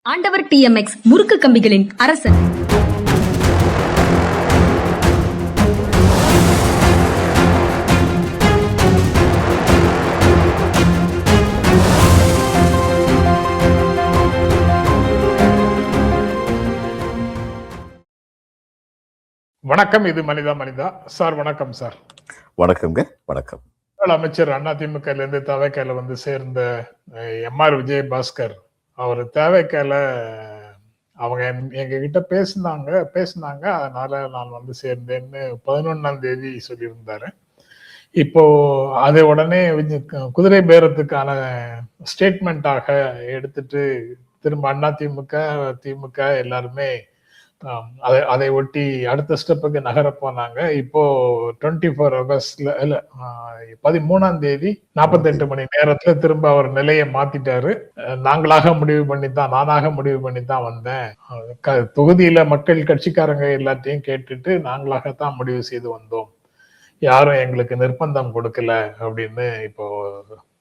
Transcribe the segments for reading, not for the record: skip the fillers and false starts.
ஆண்டவர் டிஎம்எக்ஸ் முறுக்கு கம்பிகளின் அரசன். வணக்கம். இது மனிதா மனிதா சார். வணக்கம் சார். வணக்கம்ங்க. வணக்கம். அமைச்சர் அதிமுக இருந்து தவைக்கால வந்து சேர்ந்த எம்ஆர் விஜயபாஸ்கர் அவர் தேவைக்கால அவங்க எங்க கிட்ட பேசினாங்க. அதனால நான் வந்து சேர்ந்தேன்னு 11ஆம் தேதி சொல்லியிருந்தாரு. இப்போ அதை உடனே குதிரை பேரத்துக்கான ஸ்டேட்மெண்டாக எடுத்துட்டு திரும்ப திமுக எல்லாருமே அதை ஒட்டி அடுத்த ஸ்டெப்புக்கு நகர போனாங்க. இப்போ 24 ஹவர்ஸ்ல இல்ல 13ஆம் தேதி 48 மணி நேரத்துல திரும்ப அவர் நிலையை மாத்திட்டாரு. நானாக முடிவு பண்ணி தான் வந்தேன். தொகுதியில மக்கள் கட்சிக்காரங்க எல்லாத்தையும் கேட்டுட்டு நாங்களாகத்தான் முடிவு செய்து வந்தோம், யாரும் எங்களுக்கு நிர்பந்தம் கொடுக்கல அப்படின்னு இப்போ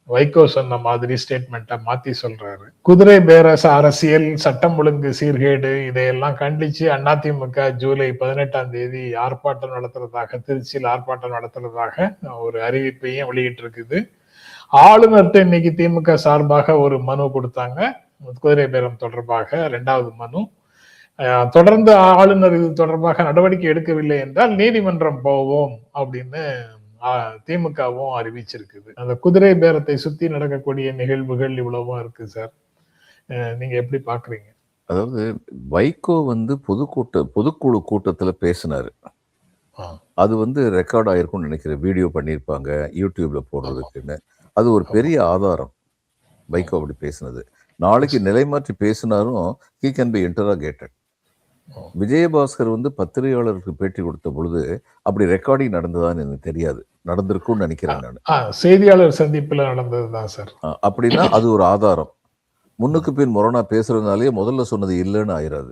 வைகோ சொன்ன மாதிரி ஸ்டேட்மெண்ட்டை மாத்தி சொல்றாரு. குதிரை பேரச அரசியல், சட்டம் ஒழுங்கு சீர்கேடு இதையெல்லாம் கண்டிச்சு அதிமுக ஜூலை 18ஆம் தேதி ஆர்ப்பாட்டம் நடத்துறதாக, திருச்சியில் ஆர்ப்பாட்டம் நடத்துறதாக ஒரு அறிவிப்பையும் வெளியிட்டு இருக்குது. ஆளுநர்கிட்ட இன்னைக்கு திமுக சார்பாக ஒரு மனு கொடுத்தாங்க குதிரை பேரம் தொடர்பாக, 2வது மனு. தொடர்ந்து ஆளுநர் இது தொடர்பாக நடவடிக்கை எடுக்கவில்லை என்றால் நீதிமன்றம் போவோம் அப்படின்னு திமுகவும் அறிவிச்சிருக்குது. அந்த குதிரை பேரத்தை சுத்தி நடக்கக்கூடிய நிகழ்வுகள் இவ்வளவும் இருக்கு சார். நீங்க எப்படி பாக்குறீங்க? அதாவது வைகோ வந்து பொதுக்குழு கூட்டத்துல பேசினாரு. அது வந்து ரெக்கார்ட் ஆயிருக்கும்னு நினைக்கிறேன். வீடியோ பண்ணியிருப்பாங்க யூடியூப்ல போடுறதுக்குன்னு. அது ஒரு பெரிய ஆதாரம் வைகோ அப்படி பேசினது. நாளைக்கு நிலைமாற்றி பேசினாரும் he can be interrogated. Vijayabaskar வந்து பத்திரிகையாளருக்கு பேட்டி கொடுத்த பொழுது அப்படி ரெக்கார்டிங் நடந்ததான்னு எனக்கு தெரியாது. நடந்திருக்கும்னு நினைக்கிறேன் நான். செய்தியாளர் சந்திப்புல நடந்ததுதான் சார். அப்படின்னா அது ஒரு ஆதாரம். முன்னுக்கு பின் முரணா பேசுறதுனாலே முதல்ல சொன்னது இல்லைன்னு ஆயிராது.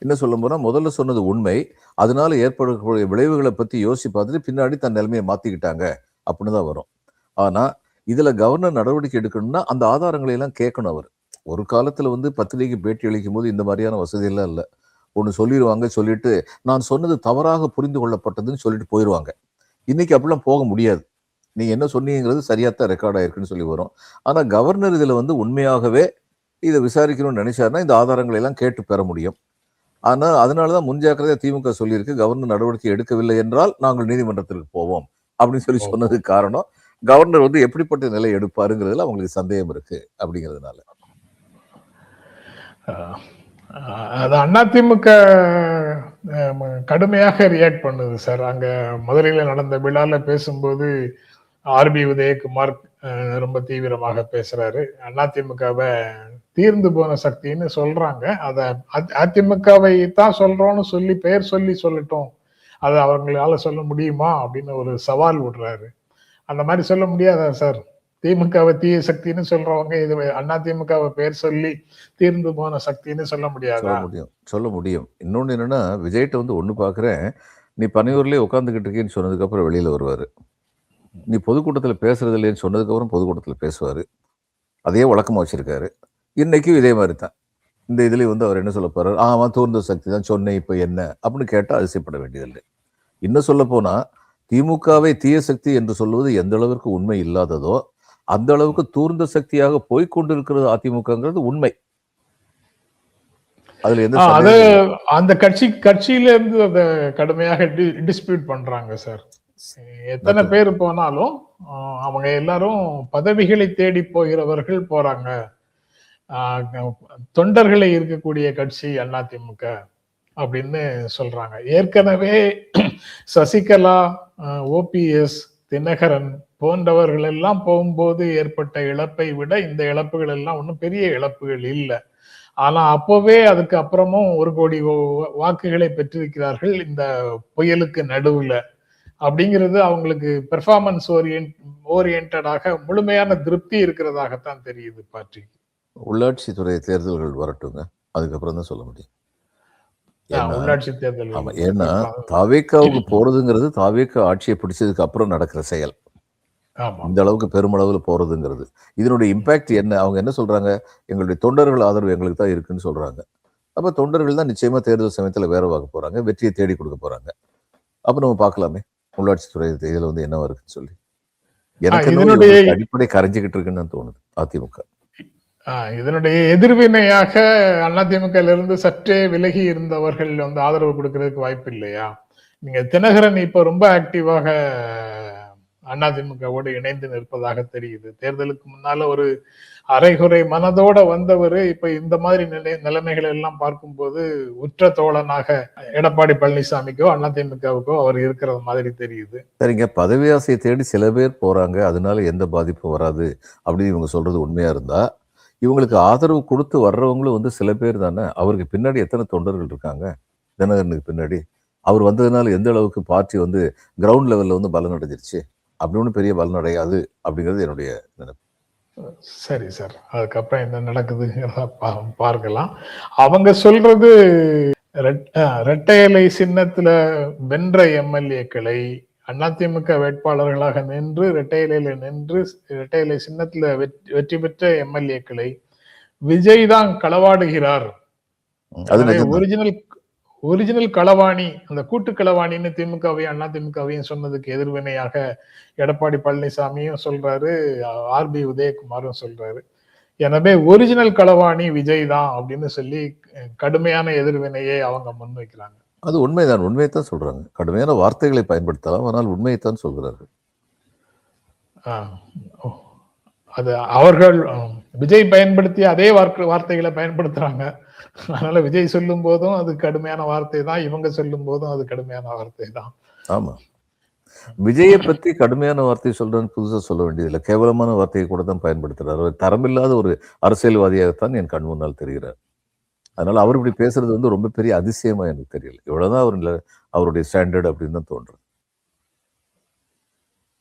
என்ன சொல்ல போனா முதல்ல சொன்னது உண்மை, அதனால ஏற்படக்கூடிய விளைவுகளை பத்தி யோசிச்சு பார்த்துட்டு பின்னாடி தன் நிலைமையை மாத்திக்கிட்டாங்க அப்படின்னு தான் வரும். ஆனா இதுல கவர்னர் நடவடிக்கை எடுக்கணும்னா அந்த ஆதாரங்களை எல்லாம் கேட்கணும். அவர் ஒரு காலத்துல வந்து பத்திரிகைக்கு பேட்டி அளிக்கும் போது இந்த மாதிரியான வசதி எல்லாம் இல்லை. ஒன்று சொல்லிடுவாங்க, சொல்லிட்டு நான் சொன்னது தவறாக புரிந்து கொள்ளப்பட்டதுன்னு சொல்லிட்டு போயிடுவாங்க. இன்னைக்கு அப்படிலாம் போக முடியாது. நீங்க என்ன சொன்னீங்கிறது சரியாத்தான் ரெக்கார்ட் ஆயிருக்குன்னு சொல்லி வரும். ஆனா கவர்னர் இதுல வந்து உண்மையாகவே இதை விசாரிக்கணும்னு நினைச்சாருன்னா இந்த ஆதாரங்களை எல்லாம் கேட்டு பெற முடியும். ஆனா அதனாலதான் முன்ஜாக்கிரதையா திமுக சொல்லியிருக்கு, கவர்னர் நடவடிக்கை எடுக்கவில்லை என்றால் நாங்கள் நீதிமன்றத்திற்கு போவோம் அப்படின்னு சொல்லி சொன்னதுக்கு காரணம் கவர்னர் வந்து எப்படிப்பட்ட நிலை எடுப்பாருங்கிறதுல அவங்களுக்கு சந்தேகம் இருக்கு அப்படிங்கிறதுனால. அது அதிமுக கடுமையாக ரியாக்ட் பண்ணுது சார். அங்க மதுரையில நடந்த விழால பேசும்போது ஆர்பி உதயகுமார் ரொம்ப தீவிரமாக பேசுறாரு. அதிமுகவை தீர்ந்து போன சக்தின்னு சொல்றாங்க. அத அதிமுகவை தான் சொல்றோம்னு சொல்லி பெயர் சொல்லட்டும், அதை அவங்களால சொல்ல முடியுமா அப்படின்னு ஒரு சவால் விடுறாரு. அந்த மாதிரி சொல்ல முடியாதா சார்? திமுகவை தீய சக்தின்னு சொல்றவங்க இது அதிமுகவை பேர் சொல்லி தீர்ந்து போன சக்தின்னு சொல்ல முடியாது? சொல்ல முடியும். இன்னொன்னு என்னன்னா, விஜய்கிட்ட வந்து ஒண்ணு பாக்குறேன், நீ பனையூர்லயே உட்காந்துக்கிட்டு இருக்கேன்னு சொன்னதுக்கு அப்புறம் வெளியில வருவாரு. நீ பொதுக்கூட்டத்துல பேசுறது இல்லைன்னு சொன்னதுக்கு அப்புறம் பொதுக்கூட்டத்துல பேசுவாரு. அதே வழக்கமா வச்சிருக்காரு. இன்னைக்கும் இதே மாதிரி தான். இந்த இதுலயும் வந்து அவர் என்ன சொல்ல போறாரு, ஆமா தூர்ந்த சக்தி தான் சொன்னேன், இப்ப என்ன அப்படின்னு கேட்டா அதிசயப்பட வேண்டியதில்லை. இன்னும் சொல்ல போனா திமுகவை தீய சக்தி என்று சொல்வது எந்த அளவிற்கு உண்மை இல்லாததோ அந்த அளவுக்கு தூர்ந்த சக்தியாக போய்கொண்டிருக்கிறது அதிமுகங்கிறது உண்மை. அதுல எந்த அந்த கட்சியில இருந்து அதை கடுமையாக டிஸ்பியூட் பண்றாங்க சார். எத்தனை பேர் போனாலும் அவங்க எல்லாரும் பதவிகளை தேடி போகிறவர்கள் போறாங்க. தொண்டர்களை இருக்கக்கூடிய கட்சி அதிமுக அப்படின்னு சொல்றாங்க. ஏற்கனவே சசிகலா, ஓபிஎஸ், தினகரன் போன்றவர்கள் எல்லாம் போகும்போது ஏற்பட்ட இழப்பை விட இந்த இழப்புகள் எல்லாம் ஒன்றும் பெரிய இழப்புகள் இல்லை. ஆனா அப்பவே அதுக்கு அப்புறமும் 1 கோடி வாக்குகளை பெற்றிருக்கிறார்கள் இந்த புயலுக்கு நடுவுல. அப்படிங்கிறது அவங்களுக்கு பெர்ஃபார்மன்ஸ் ஓரியன்டாக முழுமையான திருப்தி இருக்கிறதாகத்தான் தெரியுது. பாட்டி உள்ளாட்சி துறை தேர்தல்கள் வரட்டுங்க, அதுக்கப்புறம் தான் சொல்ல முடியும். உள்ளாட்சி தேர்தல். ஏன்னா தாவேக்காவுக்கு போறதுங்கிறது தாவேக்கா ஆட்சியை பிடிச்சதுக்கு அப்புறம் நடக்கிற செயல். ஆமா. இந்த அளவுக்கு பெருமளவில் போறதுங்கிறது. இதனுடைய இம்பாக்ட் என்ன? அவங்க என்ன சொல்றாங்க? எங்களுடைய தொண்டர்கள் ஆதரவு எங்களுக்கு தான் இருக்குன்னு சொல்றாங்க. அப்ப தொண்டர்கள் தான் நிச்சயமா தேர்தல் சமயத்துல வேலை பார்க்க போறாங்க. வெற்றியை தேடி கொடுக்க போறாங்க. அப்ப நம்ம பார்க்கலாமே உள்ளாட்சித்துறை இதுல வந்து என்னவா இருக்குன்னு சொல்லி. எனக்கு என்னவோ இதனுடைய இவங்களுக்கு அடிப்படை கரைஞ்சுக்கிட்டு இருக்குன்னு தான் தோணுது அதிமுக. இதனுடைய எதிர்வினையாக அதிமுகவிலிருந்து சற்றே விலகி இருந்தவர்கள் வந்து ஆதரவு கொடுக்கறதுக்கு வாய்ப்பு இல்லையா? நீங்க தினகரன் இப்ப ரொம்ப ஆக்டிவாக அதிமுகவோடு இணைந்து நிற்பதாக தெரியுது. தேர்தலுக்கு முன்னால ஒரு அரைகுறை மனதோட வந்தவர் இப்ப இந்த மாதிரி நிலைமைகள் எல்லாம் பார்க்கும்போது உற்ற தோழனாக எடப்பாடி பழனிசாமிக்கோ அதிமுகவுக்கோ அவர் இருக்கிறது மாதிரி தெரியுது. சரிங்க, பதவி ஆசையை தேடி சில பேர் போறாங்க, அதனால எந்த பாதிப்பும் வராது அப்படின்னு இவங்க சொல்றது உண்மையா இருந்தா, இவங்களுக்கு ஆதரவு கொடுத்து வர்றவங்களும் வந்து சில பேர் தானே. அவருக்கு பின்னாடி எத்தனை தொண்டர்கள் இருக்காங்க தினகரனுக்கு பின்னாடி? அவர் வந்ததுனால எந்த அளவுக்கு பார்ட்டி வந்து கிரவுண்ட் லெவல்ல வந்து பலன் அடைஞ்சிருச்சு? அப்படி ஒன்றும் பெரிய பலன் அடையாது அப்படிங்கிறது என்னுடைய நினைப்பு. சரி சார், அதுக்கப்புறம் என்ன நடக்குதுங்கிறத பார்க்கலாம். அவங்க சொல்றது இரட்டை இலை சின்னத்துல வென்ற எம்எல்ஏக்களை அதிமுக வேட்பாளர்களாக நின்று இரட்டை இலையில நின்று இரட்டை இலை சின்னத்துல வெற்றி பெற்ற எம்எல்ஏக்களை விஜய் தான் களவாடுகிறார். ஒரிஜினல் களவாணி, அந்த கூட்டு களவாணின்னு திமுகவையும் அதிமுகவையும் சொன்னதுக்கு எதிர்வினையாக எடப்பாடி பழனிசாமியும் சொல்றாரு, ஆர்பி உதயகுமாரும் சொல்றாரு. எனவே ஒரிஜினல் களவாணி விஜய் தான் அப்படின்னு சொல்லி கடுமையான எதிர்வினையை அவங்க முன்வைக்கிறாங்க. அது உண்மைதான், உண்மையைத்தான் சொல்றாங்க. கடுமையான வார்த்தைகளை பயன்படுத்தலாம், ஆனால் உண்மையைத்தான் சொல்கிறார்கள். அது அவர்கள் விஜய் பயன்படுத்திய அதே வார்த்தைகளை பயன்படுத்துறாங்க. அதனால விஜய் சொல்லும் போதும் அது கடுமையான வார்த்தை தான், இவங்க சொல்லும் போதும் அது கடுமையான வார்த்தை தான். ஆமா, விஜயை பத்தி கடுமையான வார்த்தை சொல்றேன்னு புதுசா சொல்ல வேண்டியதில்லை. கேவலமான வார்த்தையை கூட தான் பயன்படுத்துறாரு. தரமில்லாத ஒரு அரசியல்வாதியாகத்தான் என் கண் முன்னால் தெரிகிறார். அதனால அவர் இப்படி பேசுறது வந்து ரொம்ப பெரிய அதிசயமா எனக்கு தெரியல. இவ்வளவுதான் அவருடைய ஸ்டாண்டர்ட் அப்படின்னு தான் தோன்றும்.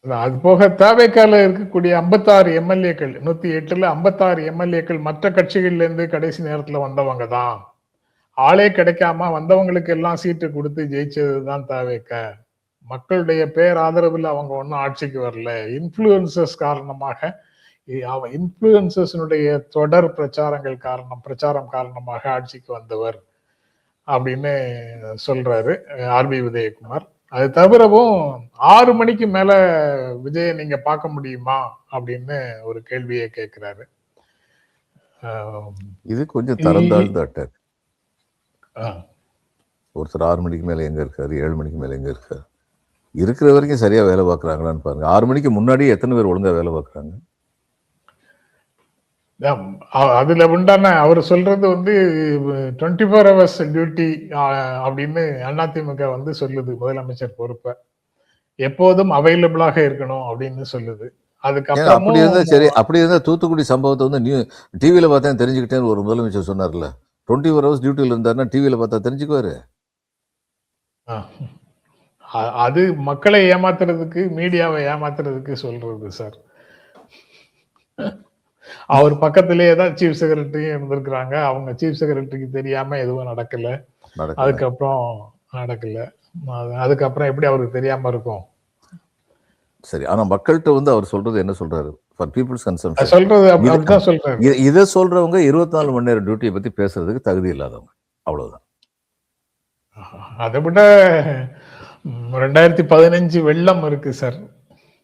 அது போக தவேகால இருக்கக்கூடிய 56 எம்எல்ஏக்கள் 108ல 56 எம்எல்ஏக்கள் மற்ற கட்சிகள்ல இருந்து கடைசி நேரத்துல வந்தவங்க தான். ஆளே கிடைக்காம வந்தவங்களுக்கு எல்லாம் சீட்டு கொடுத்து ஜெயிச்சதுதான் தவேக. மக்களுடைய பேராதரவில் அவங்க ஒன்னும் ஆட்சிக்கு வரல. இன்ஃபுளுசஸ் காரணமாக, இன்ஃபுளுசஸினுடைய தொடர் பிரச்சாரம் காரணமாக ஆட்சிக்கு வந்தவர் அப்படின்னு சொல்றாரு ஆர்பி உதயகுமார். அது தவிரவும் 6 மணிக்கு மேல விஜய நீங்க பார்க்க முடியுமா அப்படின்னு ஒரு கேள்வியை கேட்கிறாரு. இது கொஞ்சம் தரந்தாழ்ந்த அட்டாக். ஒருத்தர் 6 மணிக்கு மேல எங்க இருக்காரு, 7 மணிக்கு மேல எங்க இருக்காரு? இருக்கிற வரைக்கும் சரியா வேலை பார்க்கறாங்களான்னு பாருங்க. 6 மணிக்கு முன்னாடி எத்தனை பேர் ஒழுங்கா வேலை பார்க்கறாங்க? அதுல உண்டான அவர் சொல்றது வந்து 24 hours டியூட்டி அப்படின்னு அதிமுக வந்து சொல்லுது. முதலமைச்சர் பொறுப்ப எப்போதும் அவைலபிளாக இருக்கணும் அப்படின்னு சொல்லுது. அதுக்கப்புறம் அப்படி இருந்தா சரி, அப்படி இருந்தா தூத்துக்குடி சம்பவத்தை வந்து டிவியில பார்த்தா தெரிஞ்சுக்கிட்டேன்னு ஒரு முதலமைச்சர் சொன்னார்ல. 24 hours டியூட்டியில இருந்தாருன்னா டிவியில பார்த்தா தெரிஞ்சுக்குவாரு. அது மக்களை ஏமாத்துறதுக்கு, மீடியாவை ஏமாத்துறதுக்கு சொல்றது சார். அவர் பக்கத்திலேயே தான் சீஃப் செக்ரட்டரியும் இருந்திருக்கிறாங்க. அவங்க சீஃப் செக்ரட்டரிக்கு தெரியாம எதுவும் நடக்கல. அதுக்கப்புறம் நடக்கல. அதுக்கப்புறம் எப்படி அவருக்கு தெரியாம இருக்கும்? சரி, ஆனா மக்கள்கிட்ட வந்து அவர் சொல்றது என்ன சொல்றாரு? ஃபார் பீப்புள்ஸ் கன்சம்ப்ஷன் சொல்றது அப்படிதான் சொல்றாரு. இதை சொல்றவங்க 24 மணி நேரம் டியூட்டியை பத்தி பேசுறதுக்கு தகுதி இல்லாதவங்க, அவ்வளவுதான். அதை விட 2015 வெள்ளம் இருக்கு சார்.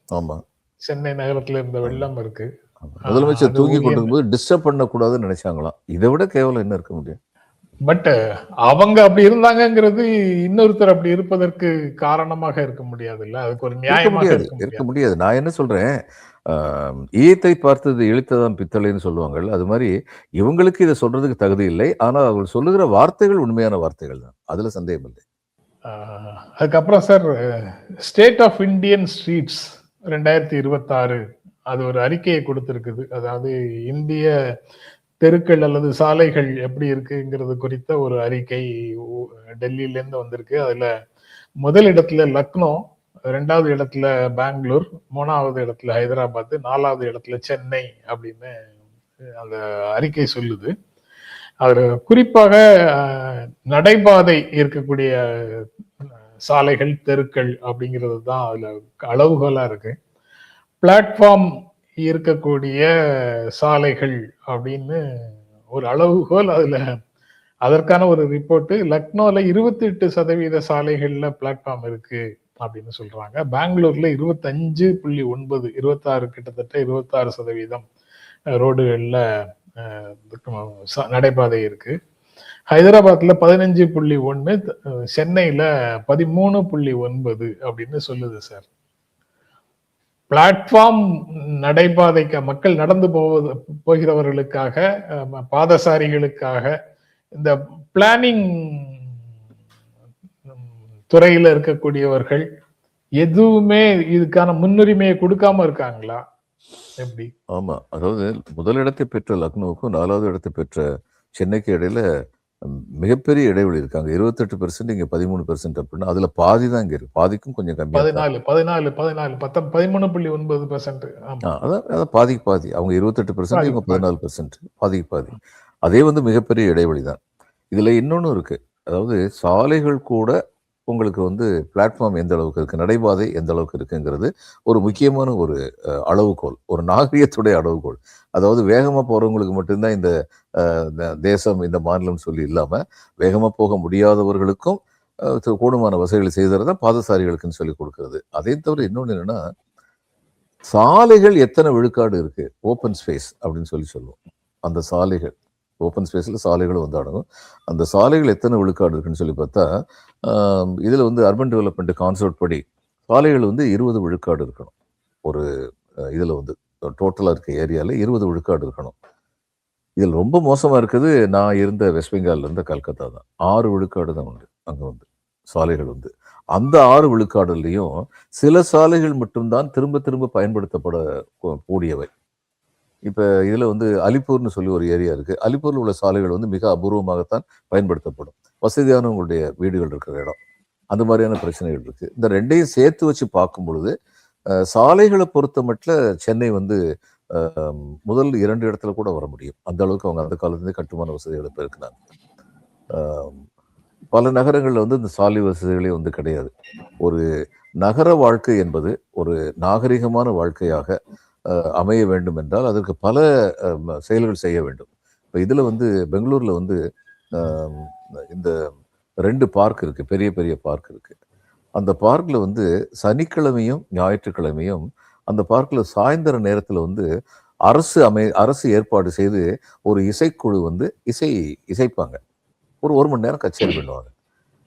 ஆமா, சென்னை நகரத்துல இருந்த வெள்ளம் இருக்கு. முதலமைச்சர் தூக்கி கொண்டிருக்கும்போது டிஸ்டர்ப் பண்ணக்கூடாதுன்னு நினைச்சாங்களாம். இதை விட கேவலம் என்ன இருக்க முடியும்? பட் அவங்க அப்படி இருந்தாங்கிறது இன்னொருத்தர் அப்படி இருப்பதற்கு காரணமாக இருக்க முடியாதுல்ல. அதுக்கு ஒரு நியாயமாக இருக்க முடியாது. நான் என்ன சொல்றேன், ஈயத்தை பார்த்தது இழுத்ததான் பித்தளைன்னு சொல்லுவாங்க. அது மாதிரி இவங்களுக்கு இதை சொல்றதுக்கு தகுதி இல்லை. ஆனால் அவர்கள் சொல்லுகிற வார்த்தைகள் உண்மையான வார்த்தைகள் தான், அதுல சந்தேகம் இல்லை. அதுக்கப்புறம் sir, state of Indian streets 2026 அது ஒரு அறிக்கையை கொடுத்திருக்குது. அதாவது இந்திய தெருக்கள் அல்லது சாலைகள் எப்படி இருக்குங்கிறது குறித்த ஒரு அறிக்கை டெல்லியில இருந்து வந்திருக்கு. அதுல முதல் இடத்துல லக்னோ, 2வது இடத்துல பெங்களூர், 3வது இடத்துல ஹைதராபாத், 4வது இடத்துல சென்னை அப்படின்னு அந்த அறிக்கை சொல்லுது. அதுல குறிப்பாக நடைபாதை இருக்கக்கூடிய சாலைகள், தெருக்கள் அப்படிங்கிறது தான் அதுல அளவுகோலா இருக்கு. பிளாட்ஃபார்ம் இருக்கக்கூடிய சாலைகள் அப்படின்னு ஒரு அளவுகோல். அதற்கான ஒரு ரிப்போர்ட். லக்னோல 28% சாலைகள்ல பிளாட்ஃபார்ம் இருக்கு அப்படின்னு சொல்றாங்க. பெங்களூர்ல 25.9, 26, கிட்டத்தட்ட 26% ரோடுகள்ல நடைபாதை இருக்கு. ஹைதராபாத்ல 15.1, சென்னையில 13.9 அப்படின்னு சொல்லுது சார். பிளாட்ஃபார்ம் நடைபாதைக்கு மக்கள் நடந்து போகிறவர்களுக்காக, பாதசாரிகளுக்காக இந்த பிளானிங் துறையில இருக்கக்கூடியவர்கள் எதுவுமே இதுக்கான முன்னுரிமையை கொடுக்காம இருக்காங்களா? எப்படி? ஆமா, அதாவது முதலிடத்தை பெற்ற லக்னோவுக்கும் 4வது இடத்தை பெற்ற சென்னைக்கு இடையில மிகப்பெரிய இடைவெளி இருக்காங்க. 28%, இங்க 13% அப்படின்னா அதுல பாதி தான் இங்க இருக்கு. பாதிக்கும் கொஞ்சம் கம்மியா 13.9%. அதான் பாதிக்கு பாதி. அவங்க 28%, இவங்க 14%, பாதிக்கு பாதி. அதே மிகப்பெரிய இடைவெளி தான். இதுல இன்னொன்னு இருக்கு. அதாவது சாலைகள் கூட உங்களுக்கு பிளாட்ஃபார்ம் எந்த அளவுக்கு இருக்கு, நடைபாதை எந்த அளவுக்கு இருக்குங்கிறது ஒரு முக்கியமான ஒரு அளவுகோல், ஒரு நாகரிகத்துடைய அளவுகோல். அதாவது வேகமா போறவங்களுக்கு மட்டும்தான் இந்த தேசம், இந்த மாநிலம் சொல்லி இல்லாம வேகமா போக முடியாதவர்களுக்கும் கூடுமான வசதிகளை செய்ததான் பாதசாரிகளுக்குன்னு சொல்லி கொடுக்கிறது. அதே தவிர இன்னொன்னு என்னன்னா, சாலைகள் எத்தனை விழுக்காடு இருக்கு, ஓப்பன் ஸ்பேஸ் அப்படின்னு சொல்லி சொல்லுவோம். அந்த சாலைகள், ஓப்பன் ஸ்பேஸில் சாலைகளும் அடங்கும். அந்த சாலைகள் எத்தனை விழுக்காடு இருக்குன்னு சொல்லி பார்த்தா, இதில் அர்பன் டெவலப்மெண்ட் கான்செப்ட் படி சாலைகள் 20 விழுக்காடு இருக்கணும். ஒரு இதில் டோட்டலாக இருக்க ஏரியாவில் 20 விழுக்காடு இருக்கணும். இதில் ரொம்ப மோசமாக இருக்குது, நான் இருந்த வெஸ்ட் பெங்காலில் இருந்த கல்கத்தா தான். 6 விழுக்காடு தான் உண்டு அங்கே சாலைகள். அந்த 6 விழுக்காடுலையும் சில சாலைகள் மட்டும்தான் திரும்ப திரும்ப பயன்படுத்தப்பட கூடியவை. இப்போ இதில் அலிப்பூர்னு சொல்லி ஒரு ஏரியா இருக்குது. அலிப்பூரில் உள்ள சாலைகள் மிக அபூர்வமாகத்தான் பயன்படுத்தப்படும். வசதியானவங்களுடைய வீடுகள் இருக்கிற இடம். அந்த மாதிரியான பிரச்சனைகள் இருக்குது. இந்த ரெண்டையும் சேர்த்து வச்சு பார்க்கும் பொழுது சாலைகளை பொறுத்த மட்டும் சென்னை முதல் 2 இடத்துல கூட வர முடியும். அந்த அளவுக்கு அவங்க அந்த காலத்துலேருந்து கட்டுமான வசதிகளை பெருக்கினாங்க. பல நகரங்களில் இந்த சாலை வசதிகளே கிடையாது. ஒரு நகர வாழ்க்கை என்பது ஒரு நாகரிகமான வாழ்க்கையாக அமைய வேண்டும் என்றால் அதற்கு பல செயல்கள் செய்ய வேண்டும். இப்போ இதில் பெங்களூரில் இந்த 2 பார்க் இருக்குது, பெரிய பெரிய பார்க் இருக்குது. அந்த பார்க்கில் சனிக்கிழமையும் ஞாயிற்றுக்கிழமையும் அந்த பார்க்கில் சாயந்தர நேரத்தில் அரசு ஏற்பாடு செய்து ஒரு இசைக்குழு இசைப்பாங்க. ஒரு மணி நேரம் கச்சேரி பண்ணுவாங்க.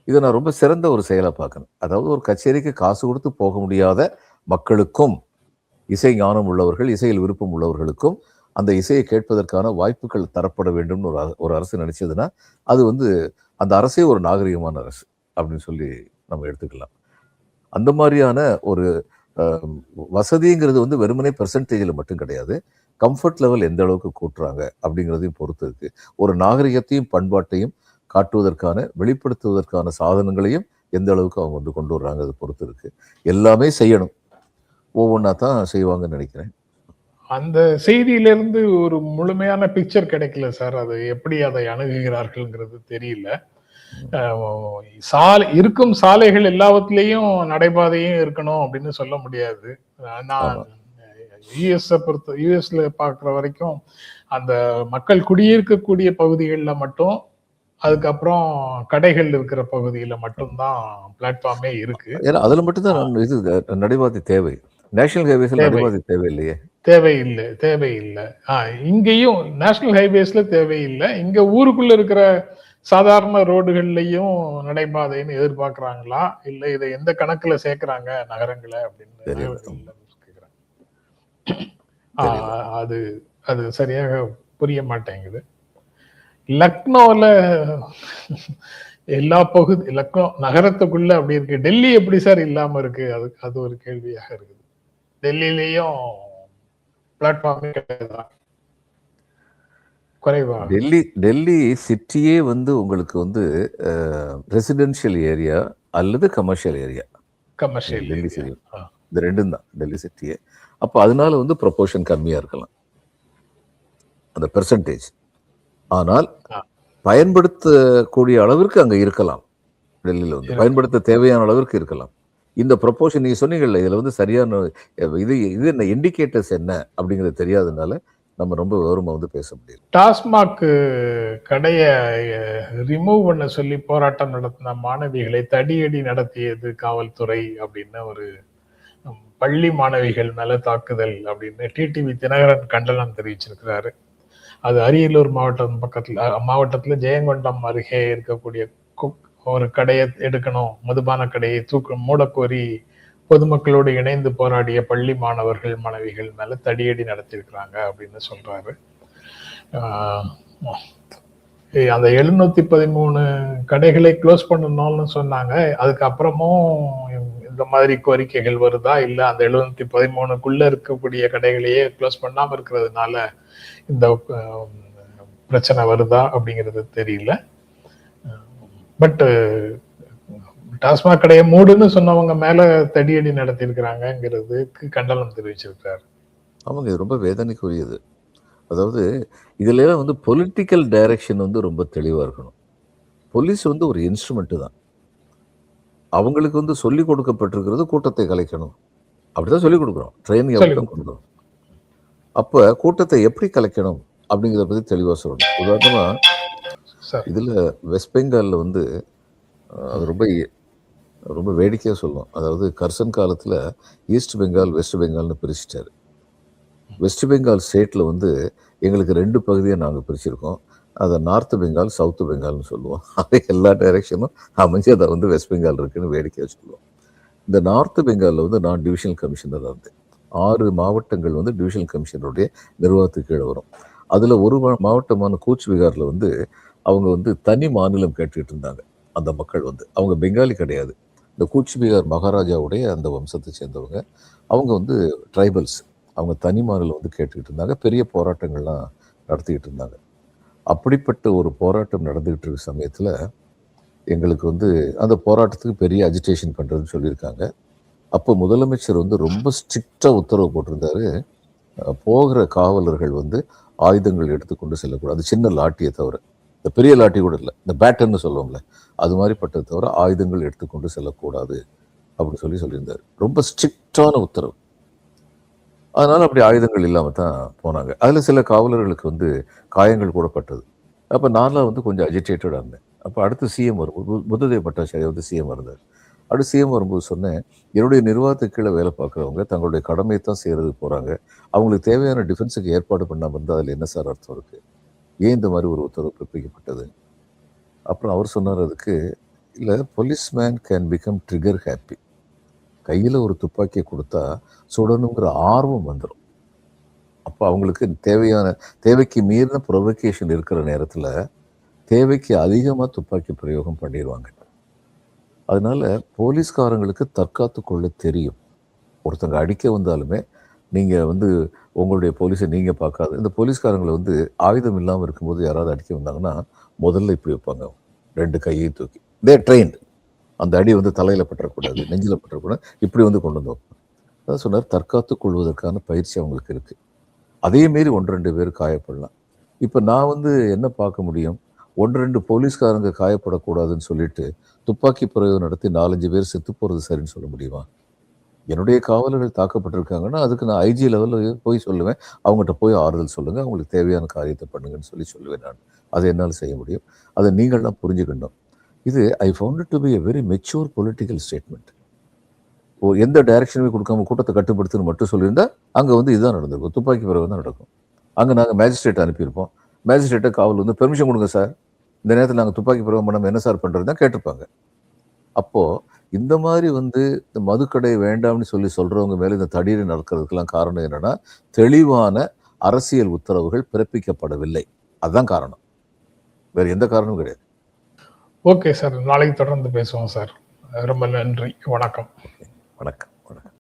இதை நான் ரொம்ப சிறந்த ஒரு செயலாக பார்க்கணும். அதாவது ஒரு கச்சேரிக்கு காசு கொடுத்து போக முடியாத மக்களுக்கும், இசை ஞானம் உள்ளவர்கள், இசையில் விருப்பம் உள்ளவர்களுக்கும் அந்த இசையை கேட்பதற்கான வாய்ப்புகள் தரப்பட வேண்டும்னு ஒரு அரசு நினைச்சதுன்னா அது அந்த அரசே ஒரு நாகரிகமான அரசு அப்படின்னு சொல்லி நம்ம எடுத்துக்கலாம். அந்த மாதிரியான ஒரு வசதிங்கிறது வெறுமனே பெர்சன்டேஜில் மட்டும் கிடையாது, கம்ஃபர்ட் லெவல் எந்த அளவுக்கு கூட்டுறாங்க அப்படிங்கிறதையும் பொறுத்து இருக்கு. ஒரு நாகரிகத்தையும் பண்பாட்டையும் காட்டுவதற்கான, வெளிப்படுத்துவதற்கான சாதனங்களையும் எந்த அளவுக்கு அவங்க கொண்டு வர்றாங்க, அது பொறுத்து இருக்கு. எல்லாமே செய்யணும், ஒவ்வொன்றா தான் செய்வாங்கன்னு நினைக்கிறேன். அந்த செய்தியிலிருந்து ஒரு முழுமையான பிக்சர் கிடைக்கல சார். அது எப்படி அதை அணுகுகிறார்கள்ங்கிறது தெரியல. இருக்கும் சாலைகள் எல்லாவற்றிலையும் நடைபாதையும் இருக்கணும் அப்படின்னு சொல்ல முடியாது. நான் யூஎஸ்ல பார்க்குற வரைக்கும் அந்த மக்கள் குடியிருக்கக்கூடிய பகுதிகளில் மட்டும், அதுக்கப்புறம் கடைகள் இருக்கிற பகுதியில மட்டும்தான் பிளாட்ஃபார்மே இருக்கு. ஏன்னா அதுல மட்டும்தான் இது நடைபாதை தேவை. நேஷனல் ஹைவேஸ்ல நடைபாதை தேவை இல்லையே. தேவையில்லை. இங்கேயும் நேஷனல் ஹைவேஸ்ல தேவையில்லை. இங்க ஊருக்குள்ள இருக்கிற சாதாரண ரோடுகள்லயும் நடைபாதைன்னு எதிர்பார்க்கறாங்களா, இல்ல இதை எந்த கணக்குல சேர்க்கிறாங்க நகரங்களை அப்படின்னு அது சரியாக புரிய மாட்டேங்குது. லக்னோல எல்லா லக்னோ நகரத்துக்குள்ள அப்படி இருக்கு. டெல்லி எப்படி சார் இல்லாம இருக்கு? அது ஒரு கேள்வியாக இருக்குது. டெல்லியிலையும் பிளாட்ஃபார்மே கிடையாதா? குறைவா? டெல்லி சிட்டியே உங்களுக்கு ரெசிடென்ஷியல் ஏரியா அல்லது கமர்ஷியல் ஏரியா. டெல்லி சிட்டி இந்த ரெண்டும் தான் டெல்லி சிட்டியே. அப்போ அதனால ப்ரொபோர்ஷன் கம்மியா இருக்கலாம் அந்த பெர்சன்டேஜ். ஆனால் பயன்படுத்தக்கூடிய அளவிற்கு அங்க இருக்கலாம். டெல்லியில் பயன்படுத்த தேவையான அளவிற்கு இருக்கலாம். இந்த ப்ரொபோர்ஷன் நீங்க சொன்னீங்கல்ல, இதுல வந்து சரியான இது இது என்ன இண்டிகேட்டர்ஸ் என்ன அப்படிங்கிறது தெரியாதனால நம்ம ரொம்ப விவரமா வந்து பேச முடியல. டாஸ்மாக் கடைய ரிமூவ் பண்ண சொல்லி போராட்டம் நடத்தின மாணவிகளை தடியடி நடத்தியது காவல்துறை அப்படின்னு ஒரு பள்ளி மாணவிகள் மேல தாக்குதல் அப்படின்னு டிடிவி தினகரன் கண்டனம் தெரிவிச்சிருக்கிறாரு. அது அரியலூர் மாவட்டத்துல ஜெயங்கொண்டம் அருகே இருக்கக்கூடிய ஒரு கடையை எடுக்கணும், மதுபான கடையை மூடக்கோரி பொதுமக்களோடு இணைந்து போராடிய பள்ளி மாணவர்கள் மாணவிகள் மேல தடியடி நடத்தியிருக்கிறாங்க அப்படின்னு சொல்றாரு. அந்த 713 கடைகளை க்ளோஸ் பண்ணணும்னு சொன்னாங்க. அதுக்கப்புறமும் இந்த மாதிரி கோரிக்கைகள் வருதா, இல்ல அந்த 713க்குள்ள இருக்கக்கூடிய கடைகளையே க்ளோஸ் பண்ணாம இருக்கிறதுனால இந்த பிரச்சனை வருதா அப்படிங்கிறது தெரியல. பட் டாஸ்மாக் கடையை மூடுன்னு சொன்னவங்க மேல தடியடி நடத்தியிருக்கிறாங்கிறதுக்கு கண்டனம் தெரிவிச்சிருக்காரு. ஆமாங்க, இது ரொம்ப வேதனைக்குரியது. அதாவது இதுல வந்து பொலிட்டிக்கல் டைரக்ஷன் வந்து ரொம்ப தெளிவா இருக்கணும். போலீஸ் வந்து ஒரு இன்ஸ்ட்ருமெண்ட் தான். அவங்களுக்கு வந்து சொல்லிக் கொடுக்கப்பட்டிருக்கிறது கூட்டத்தை கலைக்கணும். அப்படிதான் சொல்லிக் கொடுக்குறோம், ட்ரைனிங் அப்படிதான் கொடுக்குறோம். அப்ப கூட்டத்தை எப்படி கலைக்கணும் அப்படிங்கிறத பத்தி தெளிவா சொல்லணும். உதாரணமா இதுல வெஸ்ட் பெங்கால்ல வந்து அது ரொம்ப ரொம்ப வேடிக்கையா சொல்லுவோம். அதாவது கர்சன் காலத்துல ஈஸ்ட் பெங்கால் வெஸ்ட் பெங்கால்னு பிரிச்சுட்டாரு. வெஸ்ட் பெங்கால் ஸ்டேட்ல வந்து எங்களுக்கு 2 பகுதியை நாங்கள் பிரிச்சிருக்கோம். அதை நார்த் பெங்கால் சவுத் பெங்கால்னு சொல்லுவோம். அதே எல்லா டைரக்ஷனும் அமைஞ்சு அதை வந்து வெஸ்ட் பெங்கால் இருக்குன்னு வேடிக்கையாக சொல்லுவோம். இந்த நார்த் பெங்காலில் வந்து நான் டிவிஷனல் கமிஷனராக இருந்தேன். 6 மாவட்டங்கள் வந்து டிவிஷனல் கமிஷனருடைய நிர்வாகத்துக்கு கீழே வரும். அதில் ஒரு மாவட்டமான கூச் பிகாரில் வந்து அவங்க வந்து தனி மாநிலம் கேட்டுக்கிட்டு இருந்தாங்க. அந்த மக்கள் வந்து அவங்க பெங்காலி கிடையாது, இந்த கூச் பிகார் மகாராஜாவுடைய அந்த வம்சத்தை சேர்ந்தவங்க. அவங்க வந்து ட்ரைபல்ஸ், அவங்க தனி மாநிலம் வந்து கேட்டுக்கிட்டு இருந்தாங்க. பெரிய போராட்டங்கள்லாம் நடத்திக்கிட்டு இருந்தாங்க. அப்படிப்பட்ட ஒரு போராட்டம் நடந்துகிட்டு இருக்க சமயத்தில் எங்களுக்கு வந்து அந்த போராட்டத்துக்கு பெரிய அஜிடேஷன் பண்ணுறதுன்னு சொல்லியிருக்காங்க. அப்போ முதலமைச்சர் வந்து ரொம்ப ஸ்ட்ரிக்டாக உத்தரவு போட்டிருந்தாரு, போகிற காவலர்கள் வந்து ஆயுதங்கள் எடுத்துக்கொண்டு செல்லக்கூடாது. சின்ன லாட்டியை தவிர, இந்த பெரிய லாட்டி கூட இல்லை, இந்த பேட்டர்ன்னு சொல்லுவோம்ல, அது மாதிரிப்பட்டதை தவிர ஆயுதங்கள் எடுத்துக்கொண்டு செல்லக்கூடாது அப்படின்னு சொல்லியிருந்தார். ரொம்ப ஸ்ட்ரிக்டான உத்தரவு. அதனால அப்படி ஆயுதங்கள் இல்லாமல் தான் போனாங்க. அதில் சில காவலர்களுக்கு வந்து காயங்கள் கூட பட்டது. அப்போ நான்லாம் வந்து கொஞ்சம் அஜிடேட்டடாக இருந்தேன். அப்போ அடுத்து சிஎம் வரும்போது புத்ததேவ் பட்டாச்சாரியா வந்து சிஎம் இருந்தார். அடுத்து சிஎம் வரும்போது சொன்னேன், என்னுடைய நிர்வாகத்துக்கு கீழே வேலை பார்க்குறவங்க தங்களுடைய கடமையை தான் செய்கிறதுக்கு போகிறாங்க, அவங்களுக்கு தேவையான டிஃபென்ஸுக்கு ஏற்பாடு பண்ணாமல் இருந்தால் அதில் என்ன சார் அர்த்தம் இருக்குது, ஏன் இந்த மாதிரி ஒரு உத்தரவு பிறப்பிக்கப்பட்டது? அப்புறம் அவர் சொன்னார், அதுக்கு இல்லை, policeman can become trigger happy. கையில் ஒரு துப்பாக்கியை கொடுத்தா சுடணுங்கிற ஆர்வம் வந்துடும். அப்போ அவங்களுக்கு தேவைக்கு மீறின ப்ரொவொகேஷன் இருக்கிற நேரத்தில் தேவைக்கு அதிகமாக துப்பாக்கி பிரயோகம் பண்ணிடுவாங்க. அதனால போலீஸ்காரங்களுக்கு தற்காத்து கொள்ள தெரியும். ஒருத்தங்க அடிக்க வந்தாலுமே நீங்கள் வந்து உங்களுடைய போலீஸை நீங்கள் பார்க்காது. இந்த போலீஸ்காரங்களை வந்து ஆயுதம் இல்லாமல் இருக்கும்போது யாராவது அடிக்க வந்தாங்கன்னா முதல்ல இப்படி வைப்பாங்க, 2 கையையும் தூக்கி. தே ட்ரெயின்டு. அந்த அடி வந்து தலையில் பற்றக்கூடாது, நெஞ்சில் பற்றக்கூடாது, இப்படி வந்து கொண்டு வந்து வைப்போம். அதான் சொன்னார், தற்காத்து கொள்வதற்கான பயிற்சி அவங்களுக்கு இருக்குது. அதே மாரி 1-2 பேர் காயப்படலாம். இப்போ நான் வந்து என்ன பார்க்க முடியும், 1-2 போலீஸ்காரங்க காயப்படக்கூடாதுன்னு சொல்லிட்டு துப்பாக்கி பிரயோகம் நடத்தி 4-5 பேர் செத்து போகிறது சரின்னு சொல்ல முடியுமா? என்னுடைய காவலர்கள் தாக்கப்பட்டிருக்காங்கன்னா அதுக்கு நான் ஐஜி லெவலில் போய் சொல்லுவேன், அவங்ககிட்ட போய் ஆறுதல் சொல்லுங்கள், அவங்களுக்கு தேவையான காரியத்தை பண்ணுங்கன்னு சொல்லுவேன். நான் அதை என்னால் செய்ய முடியும். அதை நீங்கள்லாம் புரிஞ்சுக்கணும். இது I found it to be a very mature political statement. எந்த டைரக்ஷனுமே கொடுக்காம கூட்டத்தை கட்டுப்படுத்துன்னு மட்டும் சொல்லியிருந்தா அங்கே வந்து இதுதான் நடந்திருக்கும், துப்பாக்கி பிரயோகம் தான் நடக்கும். அங்கே நாங்கள் மேஜிஸ்ட்ரேட் அனுப்பியிருப்போம். மேஜிஸ்ட்ரேட்டை காவல் வந்து பெர்மிஷன் கொடுங்க சார், இந்த நேரத்தில் நாங்கள் துப்பாக்கி பிரயோகம் பண்ணாமல் என்ன சார் பண்ணுறது தான் கேட்டிருப்பாங்க. அப்போது இந்த மாதிரி வந்து இந்த மதுக்கடை வேண்டாம்னு சொல்கிறவங்க மேலே இந்த தடியடி நடக்கிறதுக்கெல்லாம் காரணம் என்னென்னா, தெளிவான அரசியல் உத்தரவுகள் பிறப்பிக்கப்படவில்லை. அதுதான் காரணம், வேறு எந்த காரணமும் கிடையாது. ஓகே சார், நாளைக்கு தொடர்ந்து பேசுவோம் சார். ரொம்ப நன்றி, வணக்கம். வணக்கம்.